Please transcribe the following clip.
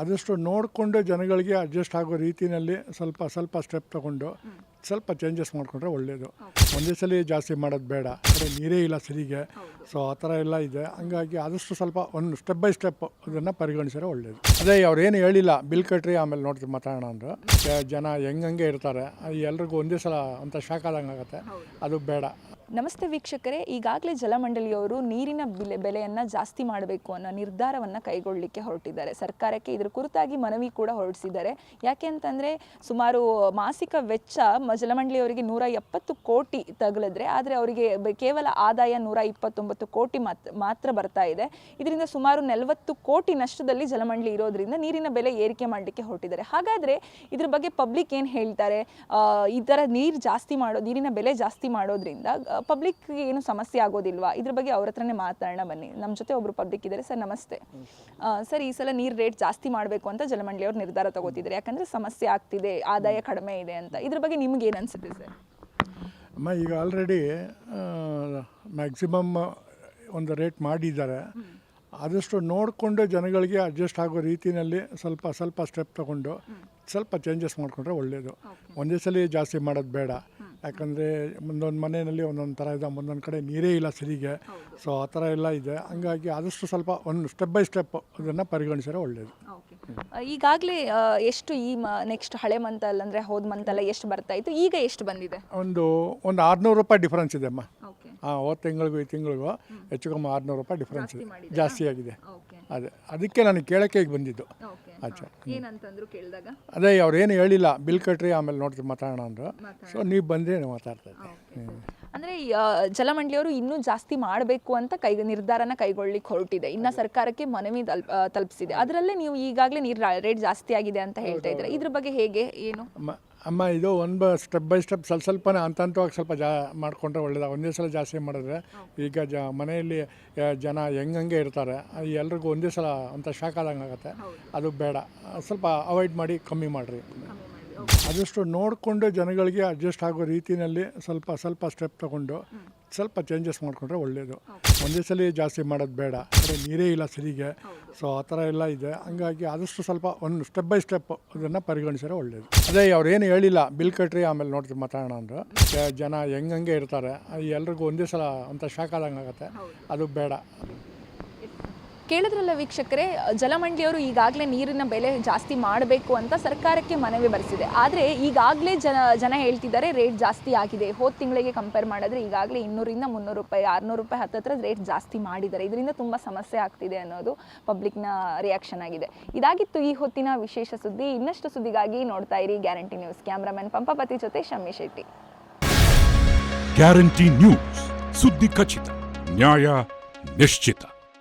ಆದಷ್ಟು ನೋಡಿಕೊಂಡು ಜನಗಳಿಗೆ ಅಡ್ಜಸ್ಟ್ ಆಗೋ ರೀತಿಯಲ್ಲಿ ಸ್ವಲ್ಪ ಸ್ಟೆಪ್ ತೊಗೊಂಡು ಸ್ವಲ್ಪ ಚೇಂಜಸ್ ಮಾಡಿಕೊಂಡ್ರೆ ಒಳ್ಳೆಯದು. ಒಂದೇ ಸಲ ಜಾಸ್ತಿ ಮಾಡೋದು ಬೇಡ, ಅಂದರೆ ನೀರೇ ಇಲ್ಲ ಸರಿಗೆ, ಸೊ ಆ ಥರ ಎಲ್ಲ ಇದೆ. ಹಂಗಾಗಿ ಆದಷ್ಟು ಸ್ವಲ್ಪ ಒಂದು ಸ್ಟೆಪ್ ಬೈ ಸ್ಟೆಪ್ ಅದನ್ನು ಪರಿಗಣಿಸಿದ್ರೆ ಒಳ್ಳೆಯದು. ಅದೇ ಅವ್ರೇನು ಹೇಳಿಲ್ಲ, ಬಿಲ್ ಕಟ್ರಿ ಆಮೇಲೆ ನೋಡ್ತೀವಿ ಮಾತಾಡೋಣ ಅಂದರು. ಜನ ಹೆಂಗೆ ಇರ್ತಾರೆ, ಎಲ್ರಿಗೂ ಒಂದೇ ಸಲ ಅಂತ ಶಾಕ್ ಆದಂಗೆ ಆಗುತ್ತೆ, ಅದು ಬೇಡ. ನಮಸ್ತೆ ವೀಕ್ಷಕರೇ, ಈಗಾಗಲೇ ಜಲಮಂಡಳಿಯವರು ನೀರಿನ ಬೆಲೆಯನ್ನು ಜಾಸ್ತಿ ಮಾಡಬೇಕು ಅನ್ನೋ ನಿರ್ಧಾರವನ್ನು ಕೈಗೊಳ್ಳಲಿಕ್ಕೆ ಹೊರಟಿದ್ದಾರೆ. ಸರ್ಕಾರಕ್ಕೆ ಇದರ ಕುರಿತಾಗಿ ಮನವಿ ಕೂಡ ಹೊರಡಿಸಿದ್ದಾರೆ. ಯಾಕೆ ಅಂತಂದರೆ ಸುಮಾರು ಮಾಸಿಕ ವೆಚ್ಚ ಜಲಮಂಡಳಿಯವರಿಗೆ 170 ಕೋಟಿ ತಗಲಿದ್ರೆ, ಆದರೆ ಅವರಿಗೆ ಕೇವಲ ಆದಾಯ 129 ಕೋಟಿ ಮಾತ್ರ ಬರ್ತಾ ಇದೆ. ಇದರಿಂದ ಸುಮಾರು 40 ಕೋಟಿ ನಷ್ಟದಲ್ಲಿ ಜಲಮಂಡಳಿ ಇರೋದ್ರಿಂದ ನೀರಿನ ಬೆಲೆ ಏರಿಕೆ ಮಾಡಲಿಕ್ಕೆ ಹೊರಟಿದ್ದಾರೆ. ಹಾಗಾದರೆ ಇದ್ರ ಬಗ್ಗೆ ಪಬ್ಲಿಕ್ ಏನು ಹೇಳ್ತಾರೆ? ಈ ಥರ ನೀರಿನ ಬೆಲೆ ಜಾಸ್ತಿ ಮಾಡೋದ್ರಿಂದ ಪಬ್ಲಿಕ್ ಏನು ಸಮಸ್ಯೆ ಆಗೋದಿಲ್ವಾ? ಇದ್ರ ಬಗ್ಗೆ ಅವ್ರ ಹತ್ರನೇ ಮಾತಾಡೋಣ ಬನ್ನಿ. ನಮ್ಮ ಜೊತೆ ಒಬ್ರು ಪಬ್ಲಿಕ್ ಇದ್ದಾರೆ. ಸರ್ ನಮಸ್ತೆ. ಸರ್, ಈ ಸಲ ನೀರು ರೇಟ್ ಜಾಸ್ತಿ ಮಾಡಬೇಕು ಅಂತ ಜಲಮಂಡಳಿಯವರು ನಿರ್ಧಾರ ತಗೋತಿದ್ದಾರೆ. ಯಾಕಂದರೆ ಸಮಸ್ಯೆ ಆಗ್ತಿದೆ, ಆದಾಯ ಕಡಿಮೆ ಇದೆ ಅಂತ. ಇದ್ರ ಬಗ್ಗೆ ನಿಮ್ಗೆ ಏನು ಅನಿಸುತ್ತೆ ಸರ್? ಅಮ್ಮ, ಈಗ ಆಲ್ರೆಡಿ ಮ್ಯಾಕ್ಸಿಮಮ್ ಒಂದು ರೇಟ್ ಮಾಡಿದ್ದಾರೆ. ಆದಷ್ಟು ನೋಡಿಕೊಂಡು ಜನಗಳಿಗೆ ಅಡ್ಜಸ್ಟ್ ಆಗೋ ರೀತಿಯಲ್ಲಿ ಸ್ವಲ್ಪ ಸ್ಟೆಪ್ ತೊಗೊಂಡು ಸ್ವಲ್ಪ ಚೇಂಜಸ್ ಮಾಡಿಕೊಂಡ್ರೆ ಒಳ್ಳೆಯದು. ಒಂದೇ ಸಲ ಜಾಸ್ತಿ ಮಾಡೋದು ಬೇಡ. ಯಾಕಂದರೆ ಒಂದೊಂದು ಮನೆಯಲ್ಲಿ ಒಂದೊಂದು ಥರ ಇದೆ, ಒಂದೊಂದು ಕಡೆ ನೀರೇ ಇಲ್ಲ ಸರಿಗೆ, ಸೊ ಆ ಥರ ಎಲ್ಲ ಇದೆ. ಹಂಗಾಗಿ ಆದಷ್ಟು ಸ್ವಲ್ಪ ಒಂದು ಸ್ಟೆಪ್ ಬೈ ಸ್ಟೆಪ್ ಅದನ್ನು ಪರಿಗಣಿಸಿದ್ರೆ ಒಳ್ಳೆಯದು. ಈಗಾಗಲೇ ಎಷ್ಟು ನೆಕ್ಸ್ಟ್ ಹಳೆ ಮಂತಲ್ಲಿ ಅಂದರೆ ಹೋದ ಮಂತಲ್ಲ ಎಷ್ಟು ಬರ್ತಾ ಇತ್ತು, ಈಗ ಎಷ್ಟು ಬಂದಿದೆ? ಒಂದು 600 ರೂಪಾಯಿ ಡಿಫ್ರೆನ್ಸ್ ಇದೆ ಅಮ್ಮ. ಹೋದ ತಿಂಗಳಿಗೂ ಈ ತಿಂಗಳಿಗೂ ಹೆಚ್ಚು ಕಮ್ಮಿ 600 ರೂಪಾಯಿ ಡಿಫ್ರೆನ್ಸ್ ಇದೆ, ಜಾಸ್ತಿ ಆಗಿದೆ. ಅದಕ್ಕೆ ನನಗೆ ಕೇಳೋಕ್ಕೆ ಈಗ ಬಂದಿದ್ದು. ಆಚೆ ಏನಂತಂದ್ರು ಕೇಳಿದಾಗ ಅದೇ ಅವ್ರೇನು ಹೇಳಿಲ್ಲ, ಬಿಲ್ ಕಟ್ರಿ ಆಮೇಲೆ ನೋಡ್ತೀವಿ ಮಾತಾಡೋಣ ಅಂದರು. ಸೊ ನೀವು ಬಂದರೆ ಮಾತಾಡ್ತಾ ಇದ್ದೆ. ಅಂದರೆ ಜಲಮಂಡಳಿಯವರು ಇನ್ನೂ ಜಾಸ್ತಿ ಮಾಡಬೇಕು ಅಂತ ನಿರ್ಧಾರನ ಕೈಗೊಳ್ಳಿಕ್ಕೆ ಹೊರಟಿದೆ. ಇನ್ನು ಸರ್ಕಾರಕ್ಕೆ ಮನವಿ ತಲುಪಿಸಿದೆ. ಅದರಲ್ಲೇ ನೀವು ಈಗಾಗಲೇ ನೀರು ರೇಟ್ ಜಾಸ್ತಿ ಆಗಿದೆ ಅಂತ ಹೇಳ್ತಾ ಇದ್ದೀರಾ. ಇದ್ರ ಬಗ್ಗೆ ಹೇಗೆ ಏನು? ಅಮ್ಮ, ಇದು ಒಂದು ಸ್ಟೆಪ್ ಬೈ ಸ್ಟೆಪ್ ಸ್ವಲ್ಪನೇ ಹಂತವಾಗಿ ಸ್ವಲ್ಪ ಮಾಡಿಕೊಂಡ್ರೆ ಒಳ್ಳೆಯದು. ಒಂದೇ ಸಲ ಜಾಸ್ತಿ ಮಾಡಿದ್ರೆ ಈಗ ಮನೆಯಲ್ಲಿ ಜನ ಹೆಂಗೆ ಇರ್ತಾರೆ, ಎಲ್ರಿಗೂ ಒಂದೇ ಸಲ ಅಂತ ಶಾಕ್ ಆದಂಗೆ ಆಗುತ್ತೆ, ಅದು ಬೇಡ. ಸ್ವಲ್ಪ ಅವಾಯ್ಡ್ ಮಾಡಿ ಕಮ್ಮಿ ಮಾಡಿರಿ. ಆದಷ್ಟು ನೋಡಿಕೊಂಡು ಜನಗಳಿಗೆ ಅಡ್ಜಸ್ಟ್ ಆಗೋ ರೀತಿಯಲ್ಲಿ ಸ್ವಲ್ಪ ಸ್ಟೆಪ್ ತೊಗೊಂಡು ಸ್ವಲ್ಪ ಚೇಂಜಸ್ ಮಾಡಿಕೊಂಡ್ರೆ ಒಳ್ಳೆಯದು. ಒಂದೇ ಸಲ ಜಾಸ್ತಿ ಮಾಡೋದು ಬೇಡ, ಅಂದರೆ ನೀರೇ ಇಲ್ಲ ಸರಿಗೆ, ಸೊ ಆ ಥರ ಎಲ್ಲ ಇದೆ. ಹಂಗಾಗಿ ಆದಷ್ಟು ಸ್ವಲ್ಪ ಒಂದು ಸ್ಟೆಪ್ ಬೈ ಸ್ಟೆಪ್ ಅದನ್ನು ಪರಿಗಣಿಸಿದ್ರೆ ಒಳ್ಳೆಯದು. ಅದೇ ಅವ್ರೇನು ಹೇಳಿಲ್ಲ, ಬಿಲ್ ಕಟ್ರಿ ಆಮೇಲೆ ನೋಡ್ತೀವಿ ಮಾತಾಡೋಣ ಅಂದರು. ಜನ ಹೆಂಗೆ ಇರ್ತಾರೆ, ಎಲ್ರಿಗೂ ಒಂದೇ ಸಲ ಅಂತ ಶಾಕ್ ಆದಂಗೆ ಆಗುತ್ತೆ, ಅದು ಬೇಡ. ಕೇಳಿದ್ರಲ್ಲ ವೀಕ್ಷಕರೇ, ಜಲಮಂಡಳಿಯವರು ಈಗಾಗಲೇ ನೀರಿನ ಬೆಲೆ ಜಾಸ್ತಿ ಮಾಡಬೇಕು ಅಂತ ಸರ್ಕಾರಕ್ಕೆ ಮನವಿ ಬರೆಸಿದೆ. ಆದರೆ ಈಗಾಗಲೇ ಜನ ಹೇಳ್ತಿದ್ದಾರೆ ರೇಟ್ ಜಾಸ್ತಿ ಆಗಿದೆ. ಹೋದ ತಿಂಗಳಿಗೆ ಕಂಪೇರ್ ಮಾಡಿದ್ರೆ ಈಗಾಗಲೇ 200ರಿಂದ 300 ರೂಪಾಯಿ 600 ರೂಪಾಯಿ ಹತ್ತತ್ರ ರೇಟ್ ಜಾಸ್ತಿ ಮಾಡಿದ್ದಾರೆ. ಇದರಿಂದ ತುಂಬ ಸಮಸ್ಯೆ ಆಗ್ತಿದೆ ಅನ್ನೋದು ಪಬ್ಲಿಕ್ನ ರಿಯಾಕ್ಷನ್ ಆಗಿದೆ. ಇದಾಗಿತ್ತು ಈ ಹೊತ್ತಿನ ವಿಶೇಷ ಸುದ್ದಿ. ಇನ್ನಷ್ಟು ಸುದ್ದಿಗಾಗಿ ನೋಡ್ತಾ ಇರಿ ಗ್ಯಾರಂಟಿ ನ್ಯೂಸ್. ಕ್ಯಾಮ್ರಾಮನ್ ಪಂಪಪತಿ ಜೊತೆ ಶಮ್ಮಿ ಶೆಟ್ಟಿ. ಗ್ಯಾರಂಟಿ ನ್ಯೂಸ್, ಸುದ್ದಿ ಖಚಿತ, ನ್ಯಾಯ ನಿಶ್ಚಿತ.